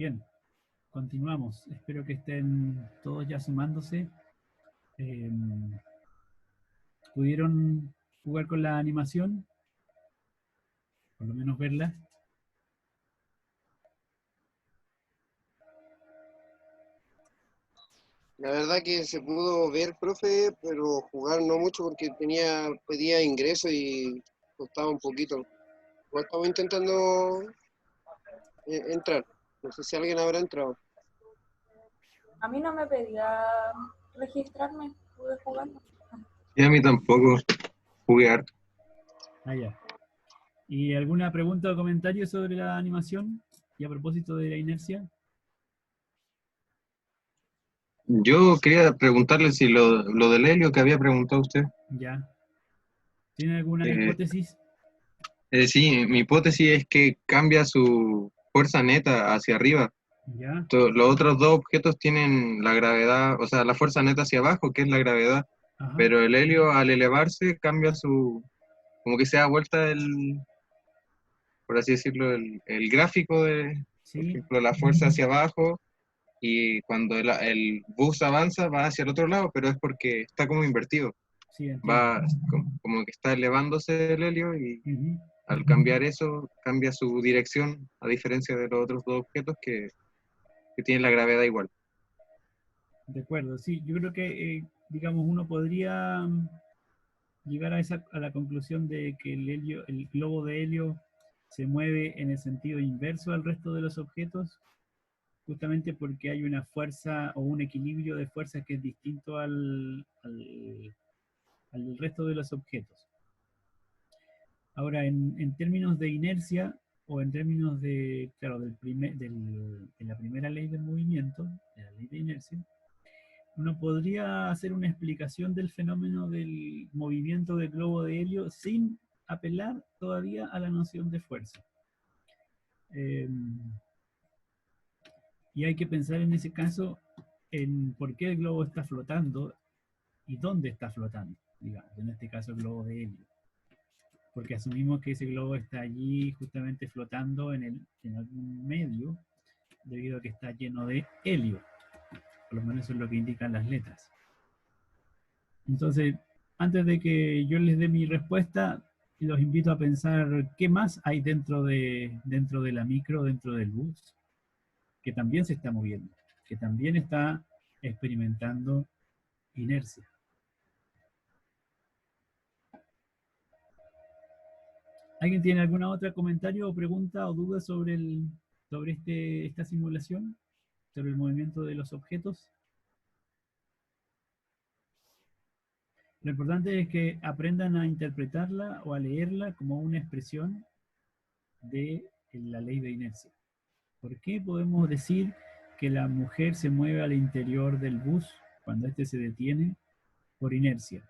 Bien, continuamos. Espero que estén todos ya sumándose. Eh, ¿Pudieron jugar con la animación? Por lo menos verla. La verdad que se pudo ver, profe, pero jugar no mucho porque pedía ingreso y costaba un poquito. Igual estamos intentando entrar. No sé si alguien habrá entrado. A mí no me pedía registrarme, pude jugar. Y a mí tampoco jugué harto. Ah, ya. ¿Y alguna pregunta o comentario sobre la animación? Y a propósito de la inercia. Yo quería preguntarle si lo del helio que había preguntado usted. Ya. ¿Tiene alguna Eh, hipótesis? sí, mi hipótesis es que cambia su fuerza neta hacia arriba. Ya. Los otros dos objetos tienen la gravedad, o sea, la fuerza neta hacia abajo, que es la gravedad, Ajá. pero el helio al elevarse cambia como que se da vuelta por así decirlo, el gráfico de, por Sí. ejemplo, la fuerza hacia abajo, y cuando el bus avanza va hacia el otro lado, pero es porque está como invertido, Sí, entiendo. va como que está elevándose el helio y Ujú. al cambiar eso cambia su dirección, a diferencia de los otros dos objetos que tienen la gravedad igual. De acuerdo, sí. Yo creo que, digamos, uno podría llegar a la conclusión de que el globo de helio se mueve en el sentido inverso al resto de los objetos, justamente porque hay una fuerza o un equilibrio de fuerzas que es distinto al resto de los objetos. Ahora, en términos de inercia, o en términos de, claro, de la primera ley del movimiento, de la ley de inercia, uno podría hacer una explicación del fenómeno del movimiento del globo de helio sin apelar todavía a la noción de fuerza. Eh, y hay que pensar en ese caso en por qué el globo está flotando y dónde está flotando, digamos, en este caso el globo de helio. Porque asumimos que ese globo está allí justamente flotando en algún medio debido a que está lleno de helio. Por lo menos eso es lo que indican las letras. Entonces, antes de que yo les dé mi respuesta, los invito a pensar qué más hay dentro de la micro, dentro del bus, que también se está moviendo, que también está experimentando inercia. ¿Alguien tiene alguna otra comentario o pregunta o duda sobre esta simulación? ¿Sobre el movimiento de los objetos? Lo importante es que aprendan a interpretarla o a leerla como una expresión de la ley de inercia. ¿Por qué podemos decir que la mujer se mueve al interior del bus cuando éste se detiene por inercia?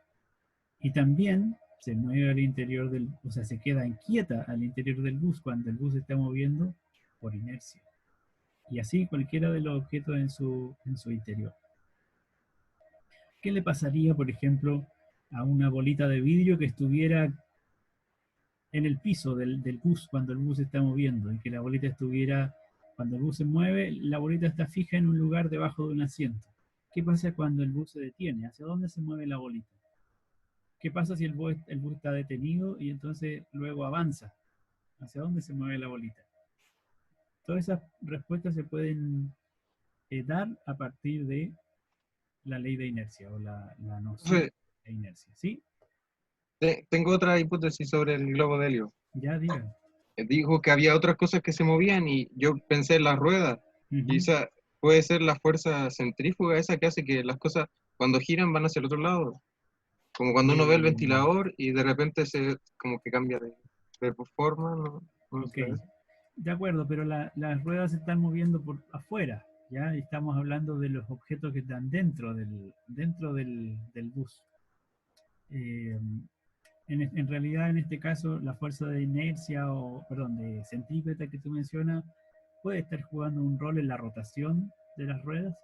Y también se mueve al interior o sea, se queda inquieta al interior del bus cuando el bus se está moviendo por inercia. Y así cualquiera de los objetos en su interior. ¿Qué le pasaría, por ejemplo, a una bolita de vidrio que estuviera en el piso del bus cuando el bus se está moviendo y que la bolita estuviera, cuando el bus se mueve, la bolita está fija en un lugar debajo de un asiento? ¿Qué pasa cuando el bus se detiene? ¿Hacia dónde se mueve la bolita? ¿Qué pasa si el bus está detenido y entonces luego avanza? ¿Hacia dónde se mueve la bolita? Todas esas respuestas se pueden dar a partir de la ley de inercia o la noción Entonces, de inercia. ¿Sí? tengo otra hipótesis sobre el globo de helio. Ya digan. Dijo que había otras cosas que se movían y yo pensé en las ruedas. Y Ujú. esa puede ser la fuerza centrífuga esa que hace que las cosas cuando giran van hacia el otro lado. Como cuando uno ve el Eh, ventilador y de repente se como que cambia de forma, no ok, sé. de acuerdo, pero las ruedas se están moviendo por afuera, ¿ya? Estamos hablando de los objetos que están dentro del bus. Eh, en realidad, en este caso, la fuerza de inercia o, perdón, de centrípeta que tú mencionas puede estar jugando un rol en la rotación de las ruedas,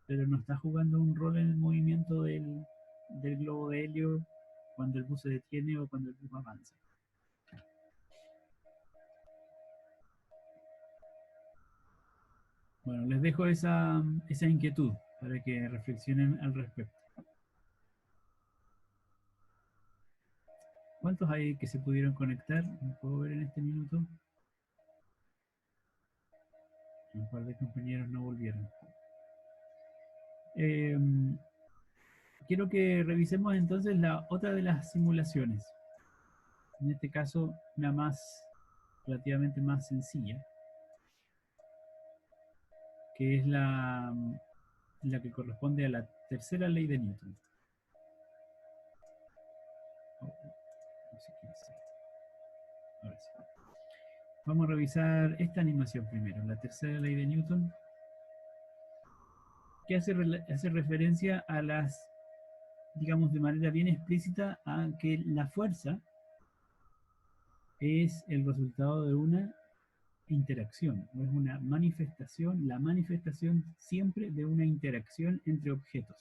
pero no está jugando un rol en el movimiento del globo de helio cuando el bus se detiene o cuando el bus avanza. Bueno, les dejo esa inquietud para que reflexionen al respecto. ¿Cuántos hay que se pudieron conectar? ¿No puedo ver en este minuto? Un par de compañeros no volvieron. Quiero que revisemos entonces la otra de las simulaciones. En este caso, una relativamente más sencilla, que es la que corresponde a la tercera ley de Newton. No sé qué hacer. Ahora sí. Vamos a revisar esta animación primero, la tercera ley de Newton, que hace referencia a las, digamos de manera bien explícita, a que la fuerza es el resultado de una interacción, o es una manifestación, la manifestación siempre de una interacción entre objetos.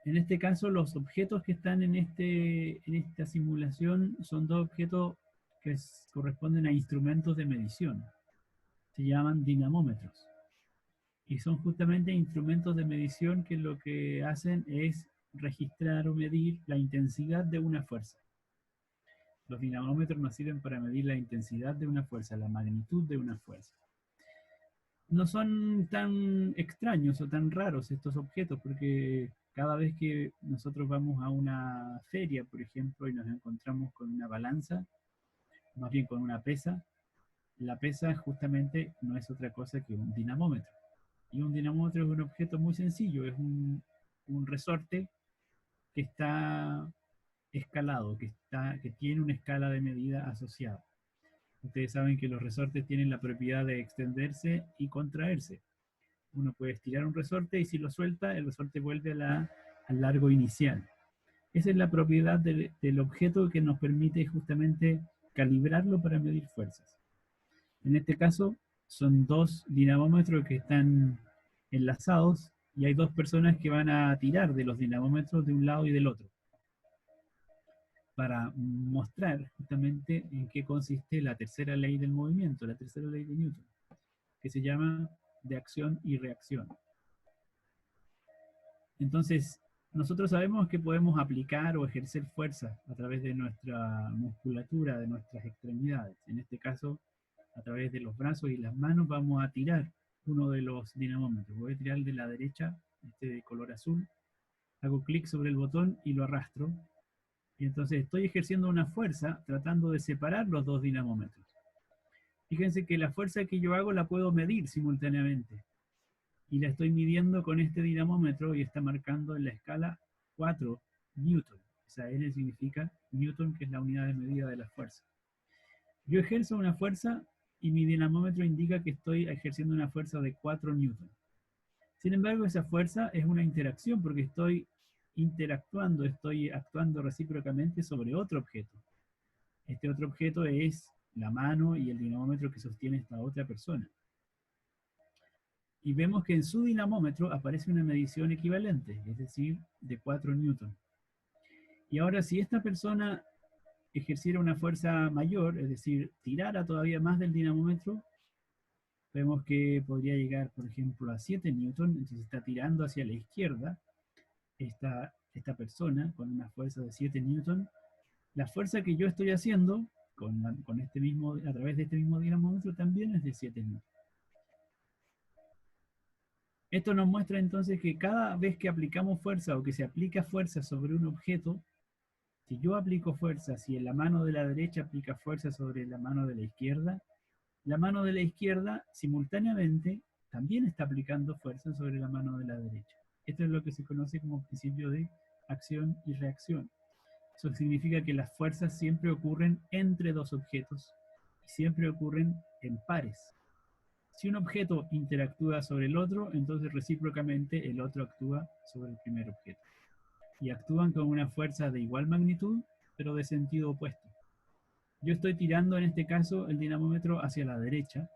En este caso, los objetos que están en esta simulación son dos objetos que corresponden a instrumentos de medición. Se llaman dinamómetros. Y son justamente instrumentos de medición que lo que hacen es registrar o medir la intensidad de una fuerza. Los dinamómetros nos sirven para medir la intensidad de una fuerza, la magnitud de una fuerza. No son tan extraños o tan raros estos objetos, porque cada vez que nosotros vamos a una feria, por ejemplo, y nos encontramos con una balanza, más bien con una pesa, la pesa justamente no es otra cosa que un dinamómetro. Y un dinamómetro es un objeto muy sencillo, es un resorte que está escalado, que tiene una escala de medida asociada. Ustedes saben que los resortes tienen la propiedad de extenderse y contraerse. Uno puede estirar un resorte y si lo suelta, el resorte vuelve al largo inicial. Esa es la propiedad del objeto que nos permite justamente calibrarlo para medir fuerzas. En este caso, son dos dinamómetros que están enlazados y hay dos personas que van a tirar de los dinamómetros de un lado y del otro, para mostrar justamente en qué consiste la tercera ley del movimiento, la tercera ley de Newton, que se llama de acción y reacción. Entonces, nosotros sabemos que podemos aplicar o ejercer fuerza a través de nuestra musculatura, de nuestras extremidades. En este caso, a través de los brazos y las manos vamos a tirar uno de los dinamómetros. Voy a tirar el de la derecha, este de color azul, hago clic sobre el botón y lo arrastro. Y entonces estoy ejerciendo una fuerza tratando de separar los dos dinamómetros. Fíjense que la fuerza que yo hago la puedo medir simultáneamente. Y la estoy midiendo con este dinamómetro y está marcando en la escala 4 Newton. Esa N significa Newton, que es la unidad de medida de la fuerza. Yo ejerzo una fuerza y mi dinamómetro indica que estoy ejerciendo una fuerza de 4 Newton. Sin embargo, esa fuerza es una interacción porque estoy interactuando, estoy actuando recíprocamente sobre otro objeto. Este otro objeto es la mano y el dinamómetro que sostiene esta otra persona. Y vemos que en su dinamómetro aparece una medición equivalente, es decir, de 4 newton. Y ahora si esta persona ejerciera una fuerza mayor, es decir, tirara todavía más del dinamómetro, vemos que podría llegar, por ejemplo, a 7 newton, entonces está tirando hacia la izquierda esta persona con una fuerza de 7 newton. La fuerza que yo estoy haciendo a través de este mismo dinamómetro también es de 7 newton. Esto nos muestra entonces que cada vez que aplicamos fuerza o que se aplica fuerza sobre un objeto, si yo aplico fuerza, si la mano de la derecha aplica fuerza sobre la mano de la mano de la izquierda simultáneamente también está aplicando fuerza sobre la mano de la derecha. Esto es lo que se conoce como principio de acción y reacción. Eso significa que las fuerzas siempre ocurren entre dos objetos y siempre ocurren en pares. Si un objeto interactúa sobre el otro, entonces recíprocamente el otro actúa sobre el primer objeto. Y actúan con una fuerza de igual magnitud, pero de sentido opuesto. Yo estoy tirando en este caso el dinamómetro hacia la derecha,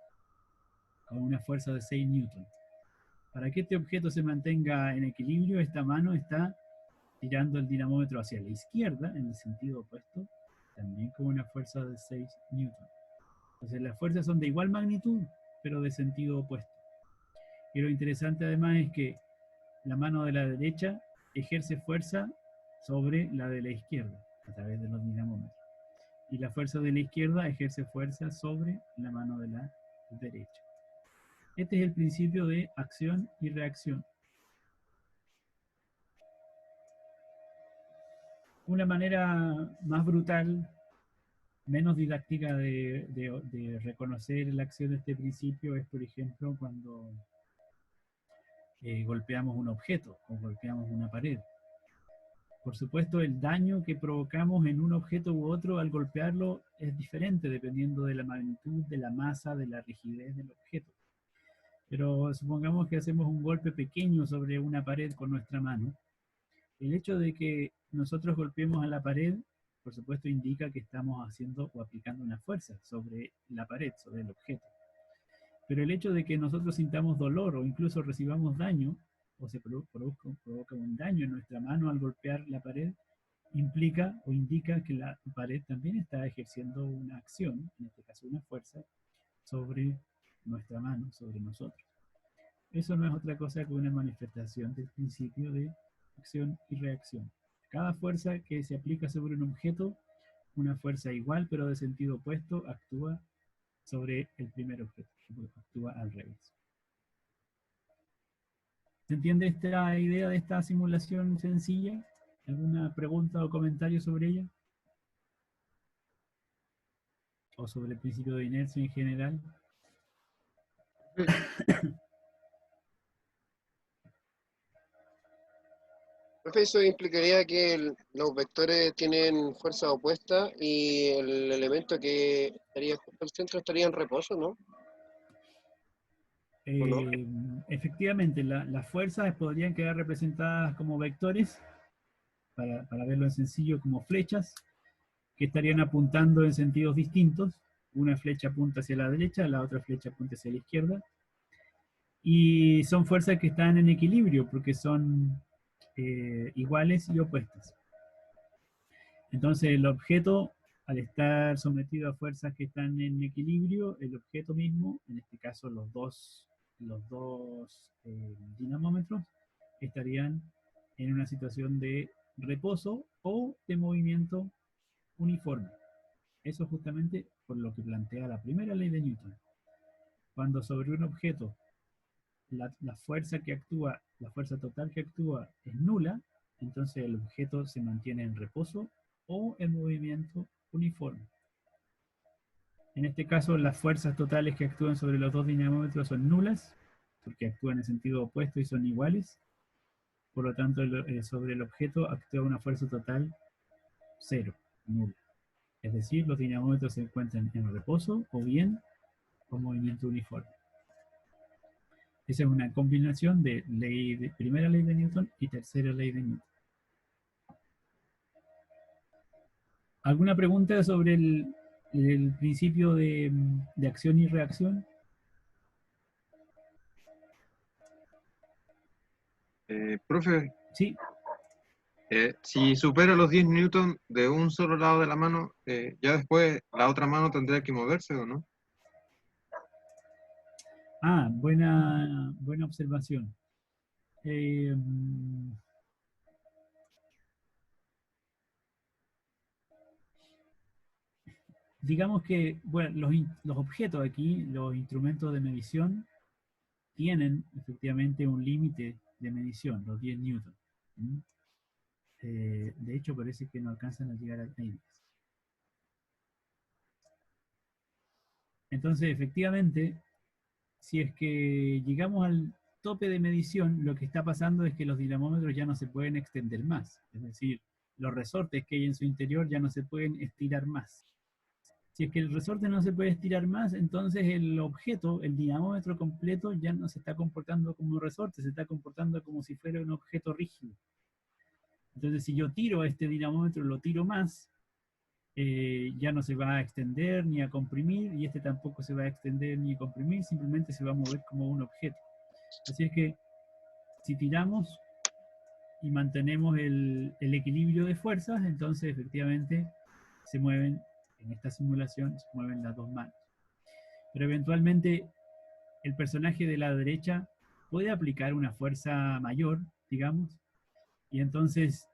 con una fuerza de 6 newton. Para que este objeto se mantenga en equilibrio, esta mano está tirando el dinamómetro hacia la izquierda, en el sentido opuesto, también con una fuerza de 6 newton. Entonces las fuerzas son de igual magnitud, pero de sentido opuesto. Y lo interesante además es que la mano de la derecha ejerce fuerza sobre la de la izquierda a través de los dinamómetros. Y la fuerza de la izquierda ejerce fuerza sobre la mano de la derecha. Este es el principio de acción y reacción. Una manera más brutal, menos didáctica de reconocer la acción de este principio es, por ejemplo, cuando golpeamos un objeto o golpeamos una pared. Por supuesto, el daño que provocamos en un objeto u otro al golpearlo es diferente dependiendo de la magnitud, de la masa, de la rigidez del objeto. Pero supongamos que hacemos un golpe pequeño sobre una pared con nuestra mano. El hecho de que nosotros golpeemos a la pared, por supuesto, indica que estamos haciendo o aplicando una fuerza sobre la pared, sobre el objeto. Pero el hecho de que nosotros sintamos dolor o incluso recibamos daño, o se provoca un daño en nuestra mano al golpear la pared, implica o indica que la pared también está ejerciendo una acción, en este caso una fuerza, sobre nuestra mano, sobre nosotros. Eso no es otra cosa que una manifestación del principio de acción y reacción. Cada fuerza que se aplica sobre un objeto, una fuerza igual pero de sentido opuesto, actúa sobre el primer objeto, actúa al revés. ¿Se entiende esta idea de esta simulación sencilla? ¿Alguna pregunta o comentario sobre ella? ¿O sobre el principio de inercia en general? Profe, eso implicaría que los vectores tienen fuerza opuesta y el elemento que estaría justo al centro estaría en reposo, ¿no? ¿O no? Efectivamente, las fuerzas podrían quedar representadas como vectores, para verlo en sencillo, como flechas, que estarían apuntando en sentidos distintos. Una flecha apunta hacia la derecha, la otra flecha apunta hacia la izquierda. Y son fuerzas que están en equilibrio, porque son iguales y opuestas. Entonces el objeto, al estar sometido a fuerzas que están en equilibrio, el objeto mismo, en este caso los dos dinamómetros, estarían en una situación de reposo o de movimiento uniforme. Eso justamente por lo que plantea la primera ley de Newton. Cuando sobre un objeto la fuerza que actúa, la fuerza total que actúa es nula, entonces el objeto se mantiene en reposo o en movimiento uniforme. En este caso, las fuerzas totales que actúan sobre los dos dinamómetros son nulas, porque actúan en sentido opuesto y son iguales. Por lo tanto, sobre el objeto actúa una fuerza total cero, nula. Es decir, los dinamómetros se encuentran en reposo o bien con movimiento uniforme. Esa es una combinación de primera ley de Newton y tercera ley de Newton. ¿Alguna pregunta sobre el principio de acción y reacción? Profe, Sí. Si supera los 10 newton de un solo lado de la mano, ya después la otra mano tendría que moverse, ¿o no? Ah, buena observación. Digamos que, bueno, los objetos aquí, los instrumentos de medición, tienen efectivamente un límite de medición, los 10 newton. De hecho, parece que no alcanzan a llegar al límite. Entonces, efectivamente, si es que llegamos al tope de medición, lo que está pasando es que los dinamómetros ya no se pueden extender más. Es decir, los resortes que hay en su interior ya no se pueden estirar más. Si es que el resorte no se puede estirar más, entonces el objeto, el dinamómetro completo, ya no se está comportando como un resorte, se está comportando como si fuera un objeto rígido. Entonces, si yo tiro este dinamómetro, lo tiro más, ya no se va a extender ni a comprimir, y este tampoco se va a extender ni a comprimir, simplemente se va a mover como un objeto. Así es que, si tiramos y mantenemos el equilibrio de fuerzas, entonces efectivamente se mueven, en esta simulación, se mueven las dos manos. Pero eventualmente el personaje de la derecha puede aplicar una fuerza mayor, digamos, y entonces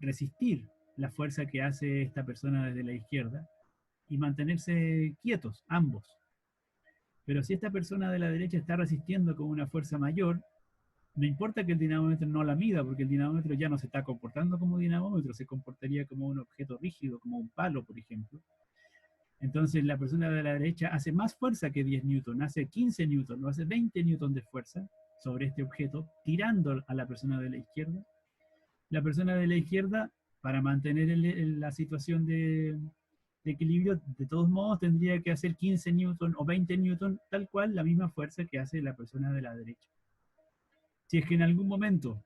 resistir la fuerza que hace esta persona desde la izquierda y mantenerse quietos, ambos. Pero si esta persona de la derecha está resistiendo con una fuerza mayor, no importa que el dinamómetro no la mida, porque el dinamómetro ya no se está comportando como dinamómetro, se comportaría como un objeto rígido, como un palo, por ejemplo. Entonces la persona de la derecha hace más fuerza que 10 newton, hace 15 newton, o hace 20 newton de fuerza sobre este objeto, tirando a la persona de la izquierda. La persona de la izquierda, para mantener la situación de equilibrio, de todos modos tendría que hacer 15 newton o 20 newton, tal cual la misma fuerza que hace la persona de la derecha. Si es que en algún momento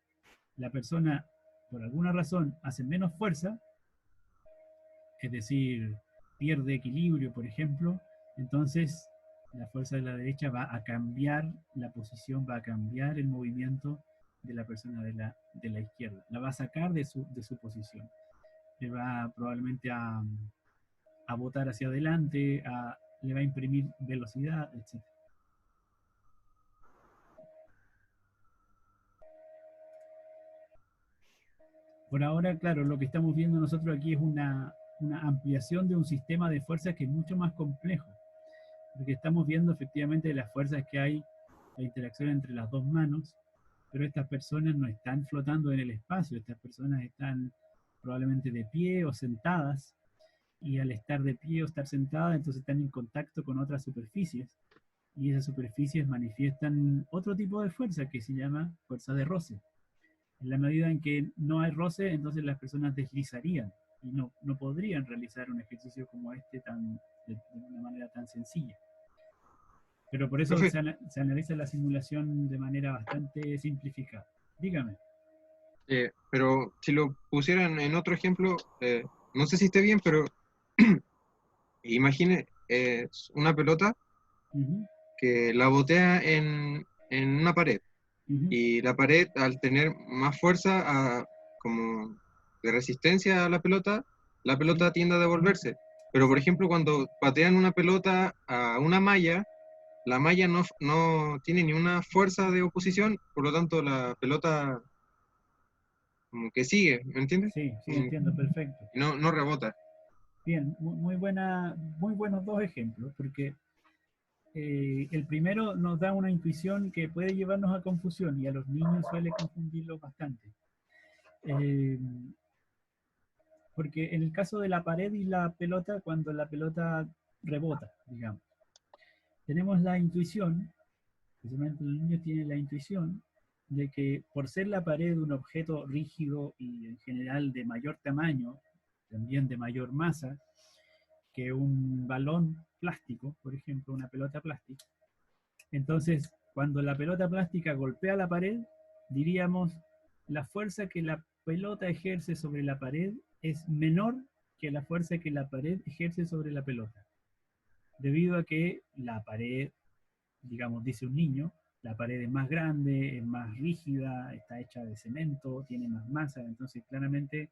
la persona, por alguna razón, hace menos fuerza, es decir, pierde equilibrio, por ejemplo, entonces la fuerza de la derecha va a cambiar la posición, va a cambiar el movimiento de la persona de la izquierda. La va a sacar de su posición. Le va probablemente a botar hacia adelante, le va a imprimir velocidad, etc. Por ahora, claro, lo que estamos viendo nosotros aquí es una ampliación de un sistema de fuerzas que es mucho más complejo. Porque estamos viendo efectivamente las fuerzas que hay, la interacción entre las dos manos, pero estas personas no están flotando en el espacio, estas personas están probablemente de pie o sentadas, y al estar de pie o estar sentadas, entonces están en contacto con otras superficies, y esas superficies manifiestan otro tipo de fuerza que se llama fuerza de roce. En la medida en que no hay roce, entonces las personas deslizarían y no podrían realizar un ejercicio como este de una manera tan sencilla. Pero por eso Profe, se analiza la simulación de manera bastante simplificada. Dígame. pero si lo pusieran en otro ejemplo, no sé si esté bien, pero imagine una pelota que la botea en una pared. Y la pared, al tener más fuerza como de resistencia a la pelota tiende a devolverse. Pero, por ejemplo, cuando patean una pelota a una malla, la malla no tiene ni una fuerza de oposición, por lo tanto la pelota como que sigue, ¿me entiendes? Sí, entiendo, perfecto. No rebota. Bien, muy buenos dos ejemplos, porque el primero nos da una intuición que puede llevarnos a confusión y a los niños suele confundirlo bastante. Porque en el caso de la pared y la pelota, cuando la pelota rebota, digamos, tenemos la intuición, precisamente los niños tienen la intuición de que por ser la pared un objeto rígido y en general de mayor tamaño, también de mayor masa, que un balón plástico, por ejemplo, una pelota plástica. Entonces, cuando la pelota plástica golpea la pared, diríamos, la fuerza que la pelota ejerce sobre la pared es menor que la fuerza que la pared ejerce sobre la pelota. Debido a que la pared, digamos, dice un niño, la pared es más grande, es más rígida, está hecha de cemento, tiene más masa, entonces claramente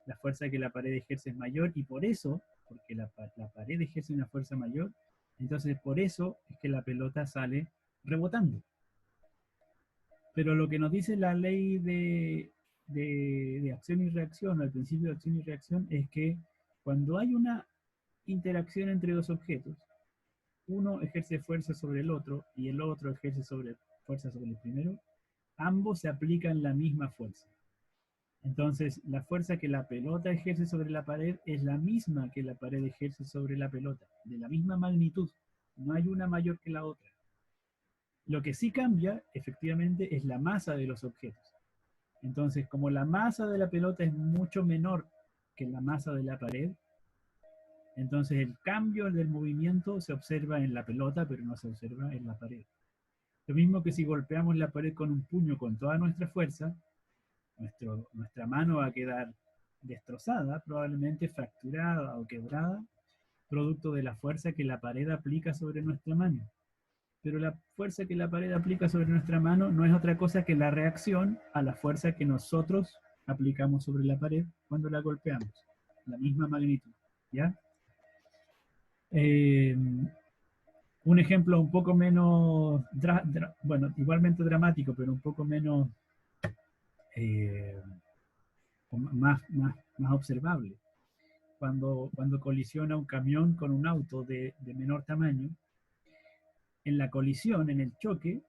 la fuerza que la pared ejerce es mayor y por eso, porque la pared ejerce una fuerza mayor, entonces por eso es que la pelota sale rebotando. Pero lo que nos dice la ley de acción y reacción, al principio de acción y reacción, es que cuando hay una interacción entre dos objetos, uno ejerce fuerza sobre el otro y el otro ejerce fuerza sobre el primero, ambos se aplican la misma fuerza. Entonces, la fuerza que la pelota ejerce sobre la pared es la misma que la pared ejerce sobre la pelota, de la misma magnitud. No hay una mayor que la otra. Lo que sí cambia, efectivamente, es la masa de los objetos. Entonces, como la masa de la pelota es mucho menor que la masa de la pared, entonces el cambio del movimiento se observa en la pelota, pero no se observa en la pared. Lo mismo que si golpeamos la pared con un puño con toda nuestra fuerza, nuestra mano va a quedar destrozada, probablemente fracturada o quebrada, producto de la fuerza que la pared aplica sobre nuestra mano. Pero la fuerza que la pared aplica sobre nuestra mano no es otra cosa que la reacción a la fuerza que nosotros aplicamos sobre la pared cuando la golpeamos. La misma magnitud, ¿ya? Un ejemplo un poco menos, bueno, igualmente dramático, pero un poco menos, eh, más observable. Cuando colisiona un camión con un auto de menor tamaño, en la colisión, en el choque,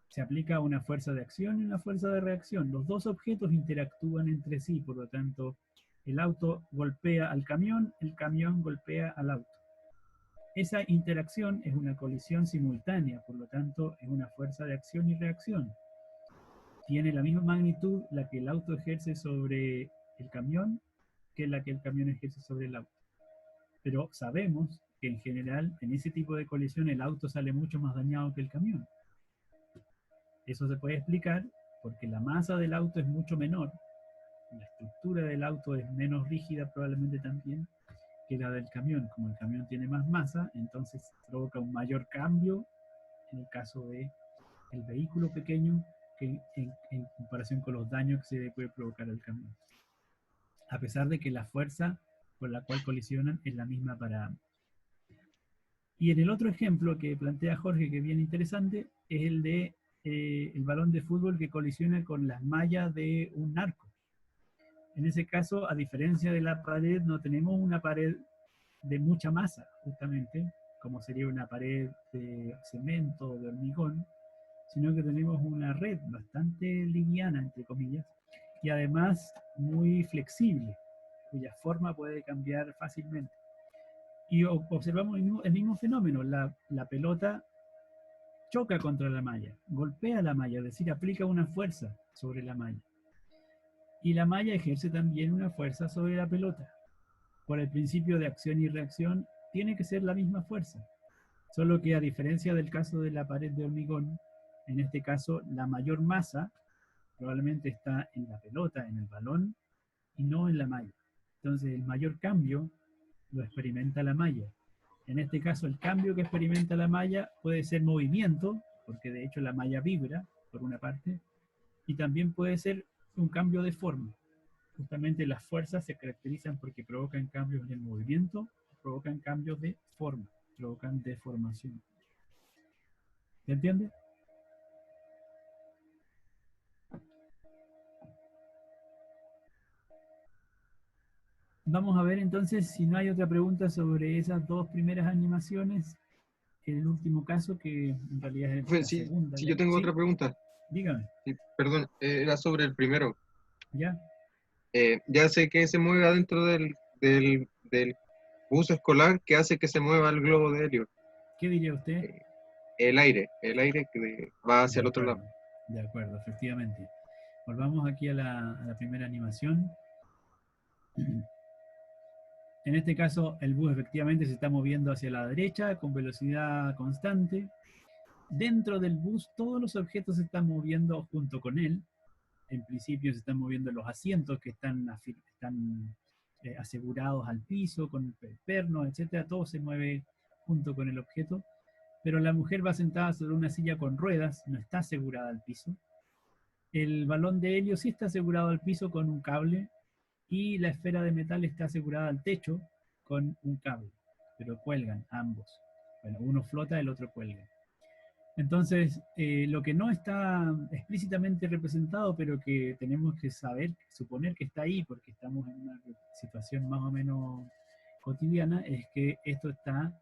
se aplica una fuerza de acción y una fuerza de reacción. Los dos objetos interactúan entre sí, por lo tanto, el auto golpea al camión, el camión golpea al auto. Esa interacción es una colisión simultánea, por lo tanto, es una fuerza de acción y reacción. Tiene la misma magnitud la que el auto ejerce sobre el camión que la que el camión ejerce sobre el auto. Pero sabemos que en general, en ese tipo de colisión, el auto sale mucho más dañado que el camión. Eso se puede explicar porque la masa del auto es mucho menor, la estructura del auto es menos rígida probablemente también que la del camión. Como el camión tiene más masa, entonces provoca un mayor cambio en el caso del vehículo pequeño que en comparación con los daños que se le puede provocar al camión. A pesar de que la fuerza con la cual colisionan es la misma para ambos. Y en el otro ejemplo que plantea Jorge, que es bien interesante, es el de el balón de fútbol que colisiona con las mallas de un arco. En ese caso, a diferencia de la pared, no tenemos una pared de mucha masa, justamente, como sería una pared de cemento o de hormigón, sino que tenemos una red bastante liviana, entre comillas, y además muy flexible, cuya forma puede cambiar fácilmente. Y observamos el mismo fenómeno, la pelota choca contra la malla, golpea la malla, es decir, aplica una fuerza sobre la malla. Y la malla ejerce también una fuerza sobre la pelota. Por el principio de acción y reacción, tiene que ser la misma fuerza. Solo que a diferencia del caso de la pared de hormigón, en este caso la mayor masa probablemente está en la pelota, en el balón, y no en la malla. Entonces el mayor cambio lo experimenta la malla. En este caso el cambio que experimenta la malla puede ser movimiento, porque de hecho la malla vibra, por una parte, y también puede ser un cambio de forma. Justamente las fuerzas se caracterizan porque provocan cambios en el movimiento, provocan cambios de forma, provocan deformación. ¿Se entiende? Vamos a ver entonces si no hay otra pregunta sobre esas dos primeras animaciones. El último caso, que en realidad es la segunda. Sí, yo tengo otra pregunta. Dígame. Sí, perdón, era sobre el primero. ¿Ya? Ya sé que se mueve adentro del bus escolar que hace que se mueva el globo de helio. ¿Qué diría usted? El aire que va hacia el otro lado. De acuerdo, efectivamente. Volvamos aquí a la primera animación. En este caso, el bus efectivamente se está moviendo hacia la derecha con velocidad constante. Dentro del bus, todos los objetos se están moviendo junto con él. En principio se están moviendo los asientos que están asegurados al piso, con el perno, etc. Todo se mueve junto con el objeto. Pero la mujer va sentada sobre una silla con ruedas, no está asegurada al piso. El balón de helio sí está asegurado al piso con un cable, y la esfera de metal está asegurada al techo con un cable, pero cuelgan ambos. Bueno, uno flota, el otro cuelga. Entonces, lo que no está explícitamente representado, pero que tenemos que saber, suponer que está ahí, porque estamos en una situación más o menos cotidiana, es que esto está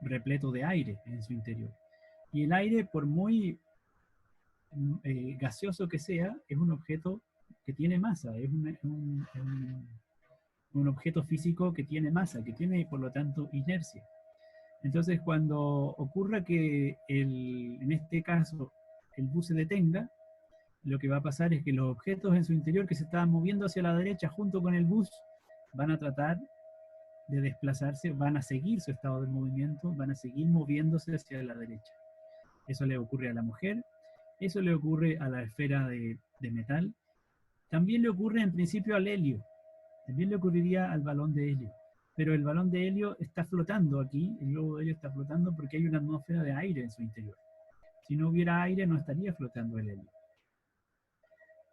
repleto de aire en su interior. Y el aire, por muy gaseoso que sea, es un objeto que tiene masa, es un objeto físico que tiene masa, que tiene por lo tanto inercia. Entonces cuando ocurra que en este caso el bus se detenga, lo que va a pasar es que los objetos en su interior que se estaban moviendo hacia la derecha junto con el bus van a tratar de desplazarse, van a seguir su estado de movimiento, van a seguir moviéndose hacia la derecha. Eso le ocurre a la mujer, eso le ocurre a la esfera de metal, también le ocurre en principio al helio, también le ocurriría al balón de helio, pero el balón de helio está flotando aquí, el globo de helio está flotando porque hay una atmósfera de aire en su interior. Si no hubiera aire no estaría flotando el helio.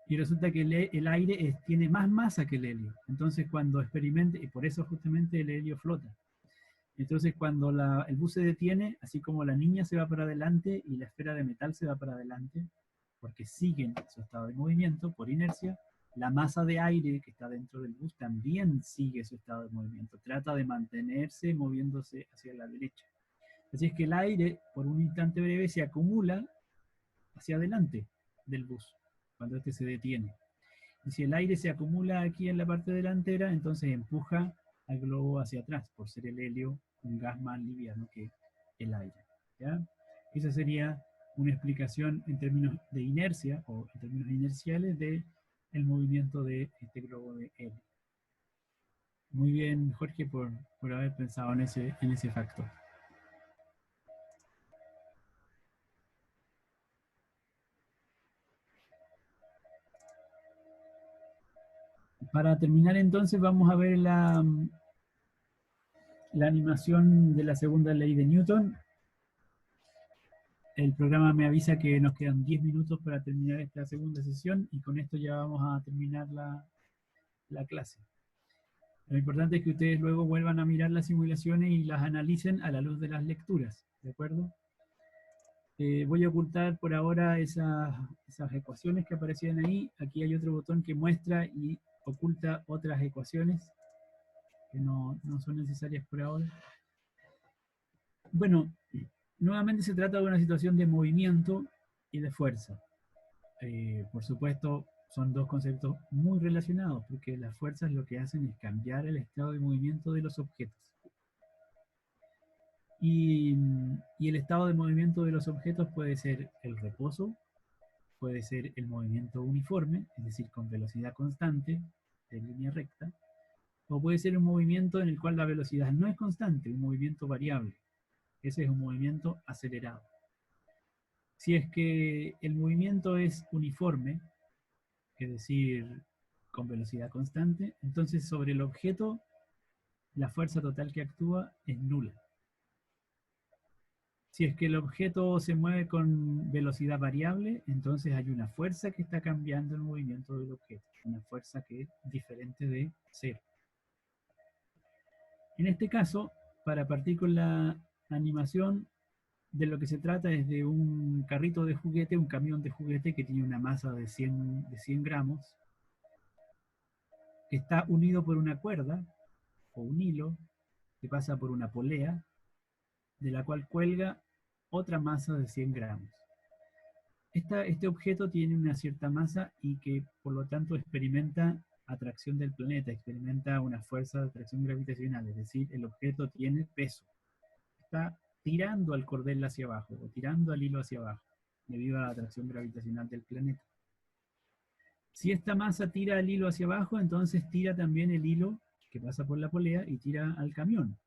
Y resulta que el aire tiene más masa que el helio, entonces cuando experimente, y por eso justamente el helio flota. Entonces cuando el bus se detiene, así como la niña se va para adelante y la esfera de metal se va para adelante, porque siguen su estado de movimiento por inercia, la masa de aire que está dentro del bus también sigue su estado de movimiento, trata de mantenerse moviéndose hacia la derecha. Así es que el aire, por un instante breve, se acumula hacia adelante del bus, cuando este se detiene. Y si el aire se acumula aquí en la parte delantera, entonces empuja al globo hacia atrás, por ser el helio un gas más liviano que el aire. ¿Ya? Esa sería una explicación en términos de inercia, o en términos inerciales, del movimiento de este globo de helio. Muy bien, Jorge, por haber pensado en ese factor. Para terminar entonces vamos a ver la animación de la segunda ley de Newton. El programa me avisa que nos quedan 10 minutos para terminar esta segunda sesión y con esto ya vamos a terminar la clase. Lo importante es que ustedes luego vuelvan a mirar las simulaciones y las analicen a la luz de las lecturas, ¿de acuerdo? Voy a ocultar por ahora esas ecuaciones que aparecían ahí. Aquí hay otro botón que muestra y oculta otras ecuaciones que no son necesarias por ahora. Bueno, nuevamente se trata de una situación de movimiento y de fuerza. Por supuesto, son dos conceptos muy relacionados, porque las fuerzas lo que hacen es cambiar el estado de movimiento de los objetos. Y el estado de movimiento de los objetos puede ser el reposo, puede ser el movimiento uniforme, es decir, con velocidad constante, en línea recta, o puede ser un movimiento en el cual la velocidad no es constante, un movimiento variable. Ese es un movimiento acelerado. Si es que el movimiento es uniforme, es decir, con velocidad constante, entonces sobre el objeto la fuerza total que actúa es nula. Si es que el objeto se mueve con velocidad variable, entonces hay una fuerza que está cambiando el movimiento del objeto, una fuerza que es diferente de cero. En este caso, para partir con la animación, de lo que se trata es de un carrito de juguete, un camión de juguete que tiene una masa de 100 gramos, que está unido por una cuerda o un hilo que pasa por una polea, de la cual cuelga otra masa de 100 gramos. Este objeto tiene una cierta masa y que por lo tanto experimenta atracción del planeta, experimenta una fuerza de atracción gravitacional, es decir, el objeto tiene peso. Está tirando al cordel hacia abajo o tirando al hilo hacia abajo debido a la atracción gravitacional del planeta. Si esta masa tira el hilo hacia abajo, entonces tira también el hilo que pasa por la polea y tira al camión.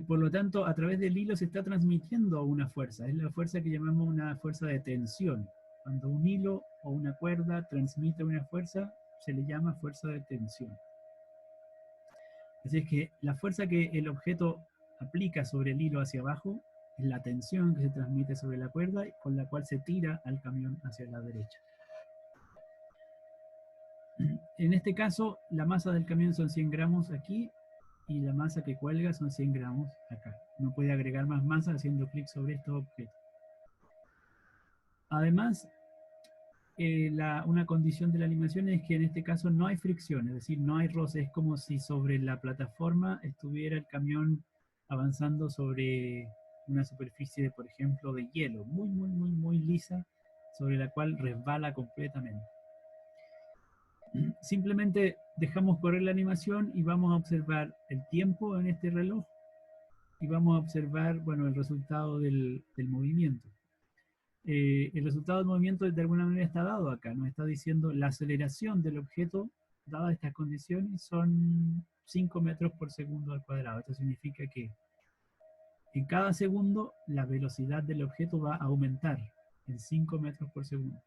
Por lo tanto, a través del hilo se está transmitiendo una fuerza. Es la fuerza que llamamos una fuerza de tensión. Cuando un hilo o una cuerda transmite una fuerza, se le llama fuerza de tensión. Así es que la fuerza que el objeto aplica sobre el hilo hacia abajo es la tensión que se transmite sobre la cuerda con la cual se tira al camión hacia la derecha. En este caso, la masa del camión son 100 gramos aquí y la masa que cuelga son 100 gramos acá. No puede agregar más masa haciendo clic sobre estos objetos. Además, una condición de la animación es que en este caso no hay fricción, es decir, no hay roce. Es como si sobre la plataforma estuviera el camión avanzando sobre una superficie, por ejemplo, de hielo, muy lisa, sobre la cual resbala completamente. Simplemente dejamos correr la animación y vamos a observar el tiempo en este reloj y vamos a observar, bueno, el resultado del movimiento. El resultado del movimiento de alguna manera está dado acá, nos está diciendo la aceleración del objeto, dadas estas condiciones, son 5 metros por segundo al cuadrado. Esto significa que en cada segundo la velocidad del objeto va a aumentar en 5 metros por segundo.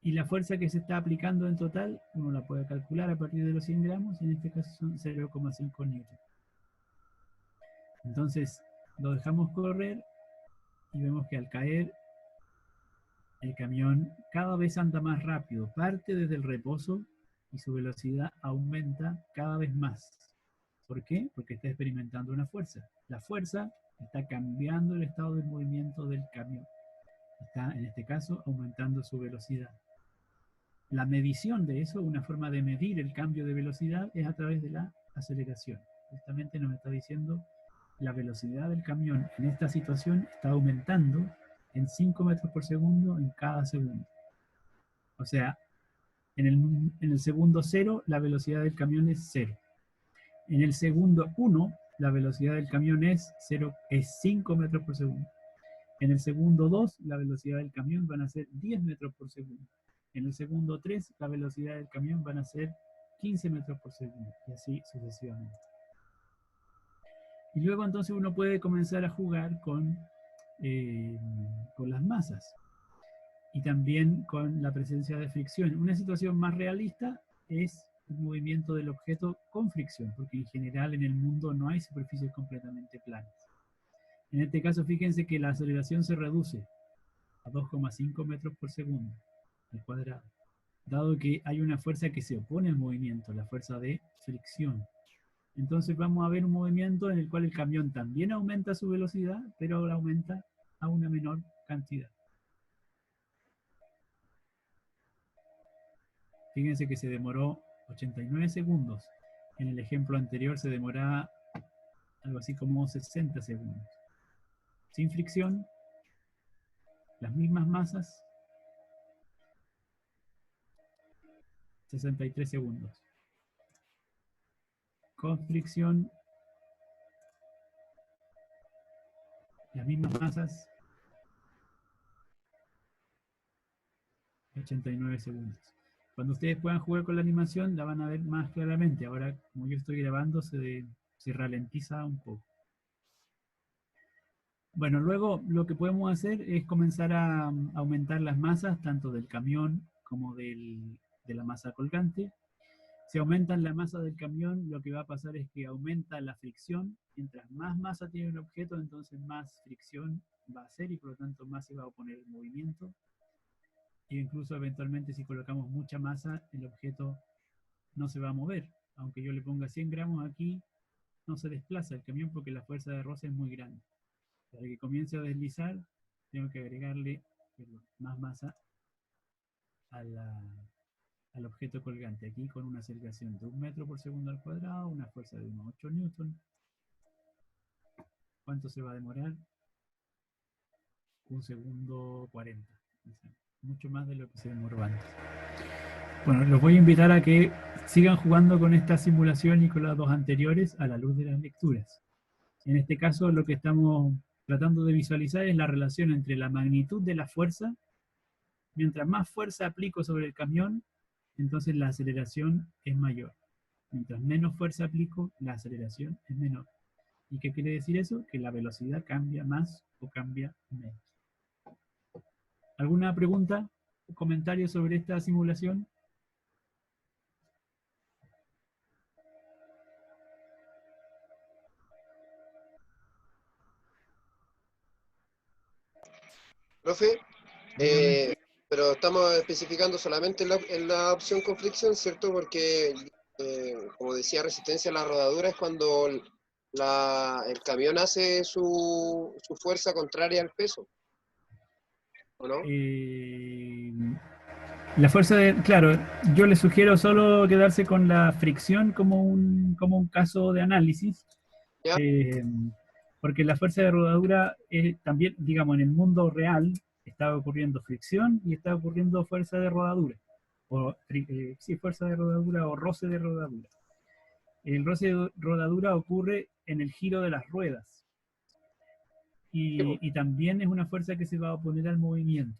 Y la fuerza que se está aplicando en total, uno la puede calcular a partir de los 100 gramos, en este caso son 0,5 newton. Entonces, lo dejamos correr y vemos que al caer, el camión cada vez anda más rápido, parte desde el reposo y su velocidad aumenta cada vez más. ¿Por qué? Porque está experimentando una fuerza. La fuerza está cambiando el estado de movimiento del camión. Está, en este caso, aumentando su velocidad. La medición de eso, una forma de medir el cambio de velocidad, es a través de la aceleración. Justamente nos está diciendo la velocidad del camión en esta situación está aumentando en 5 metros por segundo en cada segundo. O sea, en el segundo 0, la velocidad del camión es 0. En el segundo 1, la velocidad del camión es 5 metros por segundo. En el segundo 2, la velocidad del camión van a ser 10 metros por segundo. En el segundo 3, la velocidad del camión van a ser 15 metros por segundo. Y así sucesivamente. Y luego entonces uno puede comenzar a jugar con las masas. Y también con la presencia de fricción. Una situación más realista es el movimiento del objeto con fricción, porque en general en el mundo no hay superficies completamente planas. En este caso, fíjense que la aceleración se reduce a 2,5 metros por segundo al cuadrado, dado que hay una fuerza que se opone al movimiento, la fuerza de fricción. Entonces vamos a ver un movimiento en el cual el camión también aumenta su velocidad, pero ahora aumenta a una menor cantidad. Fíjense que se demoró 89 segundos. En el ejemplo anterior se demoraba algo así como 60 segundos. Sin fricción, las mismas masas, 63 segundos. Con fricción, las mismas masas, 89 segundos. Cuando ustedes puedan jugar con la animación, la van a ver más claramente. Ahora, como yo estoy grabando, se ralentiza un poco. Bueno, luego lo que podemos hacer es comenzar a aumentar las masas, tanto del camión como de la masa colgante. Si aumentan la masa del camión, lo que va a pasar es que aumenta la fricción. Mientras más masa tiene un objeto, entonces más fricción va a hacer y por lo tanto más se va a oponer el movimiento. E incluso eventualmente si colocamos mucha masa, el objeto no se va a mover. Aunque yo le ponga 100 gramos aquí, no se desplaza el camión porque la fuerza de roce es muy grande. Para que comience a deslizar, tengo que agregarle más masa al objeto colgante. Aquí con una aceleración de 1 metro por segundo al cuadrado, una fuerza de unos 8 newton. ¿Cuánto se va a demorar? 1 segundo 40. O sea, mucho más de lo que se demoró antes. Bueno, los voy a invitar a que sigan jugando con esta simulación y con las dos anteriores a la luz de las lecturas. En este caso, lo que estamos tratando de visualizar es la relación entre la magnitud de la fuerza. Mientras más fuerza aplico sobre el camión, entonces la aceleración es mayor. Mientras menos fuerza aplico, la aceleración es menor. ¿Y qué quiere decir eso? Que la velocidad cambia más o cambia menos. ¿Alguna pregunta o comentario sobre esta simulación? Profe, pero estamos especificando solamente en la opción con fricción, ¿cierto? Porque, como decía, resistencia a la rodadura es cuando el camión hace su fuerza contraria al peso, ¿o no? La fuerza de... Claro, yo les sugiero solo quedarse con la fricción como un caso de análisis. Porque la fuerza de rodadura también, digamos, en el mundo real está ocurriendo fricción y está ocurriendo fuerza de rodadura. Sí, fuerza de rodadura o roce de rodadura. El roce de rodadura ocurre en el giro de las ruedas. Y también es una fuerza que se va a oponer al movimiento.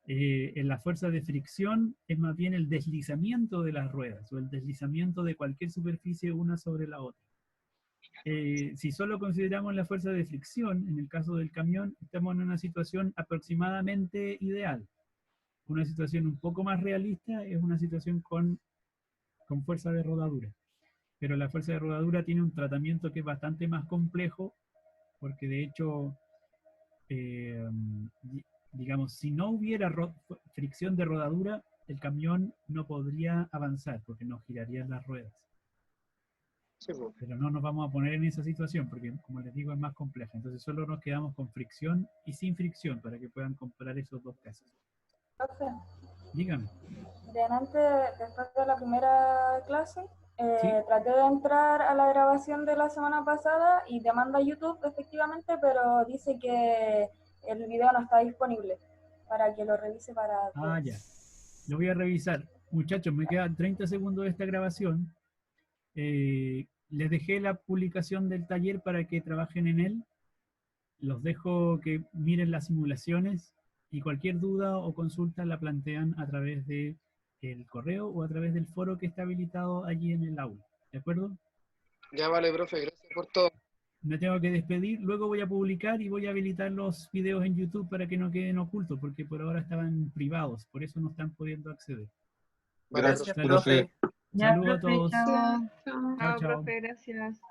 En la fuerza de fricción es más bien el deslizamiento de las ruedas o el deslizamiento de cualquier superficie una sobre la otra. Si solo consideramos la fuerza de fricción, en el caso del camión, estamos en una situación aproximadamente ideal. Una situación un poco más realista es una situación con fuerza de rodadura. Pero la fuerza de rodadura tiene un tratamiento que es bastante más complejo, porque de hecho, digamos, si no hubiera fricción de rodadura, el camión no podría avanzar, porque no girarían las ruedas. Sí, pues. Pero no nos vamos a poner en esa situación porque, como les digo, es más compleja. Entonces solo nos quedamos con fricción y sin fricción para que puedan comparar esos dos casos. Profe, Dígame. después de la primera clase, ¿Sí? traté de entrar a la grabación de la semana pasada y te manda YouTube, efectivamente, pero dice que el video no está disponible para que lo revise para... Ah, ya. Lo voy a revisar. Muchachos, me quedan 30 segundos de esta grabación. Les dejé la publicación del taller para que trabajen en él. Los dejo que miren las simulaciones y cualquier duda o consulta la plantean a través de el correo o a través del foro que está habilitado allí en el aula. ¿De acuerdo? Ya vale, profe, gracias por todo. Me tengo que despedir, luego voy a publicar y voy a habilitar los videos en YouTube para que no queden ocultos, porque por ahora estaban privados, por eso no están pudiendo acceder. Vale, Gracias, profe. profe. Ya, Saludos a profe, todos. chao. Chao, Chao, chao. profe, gracias.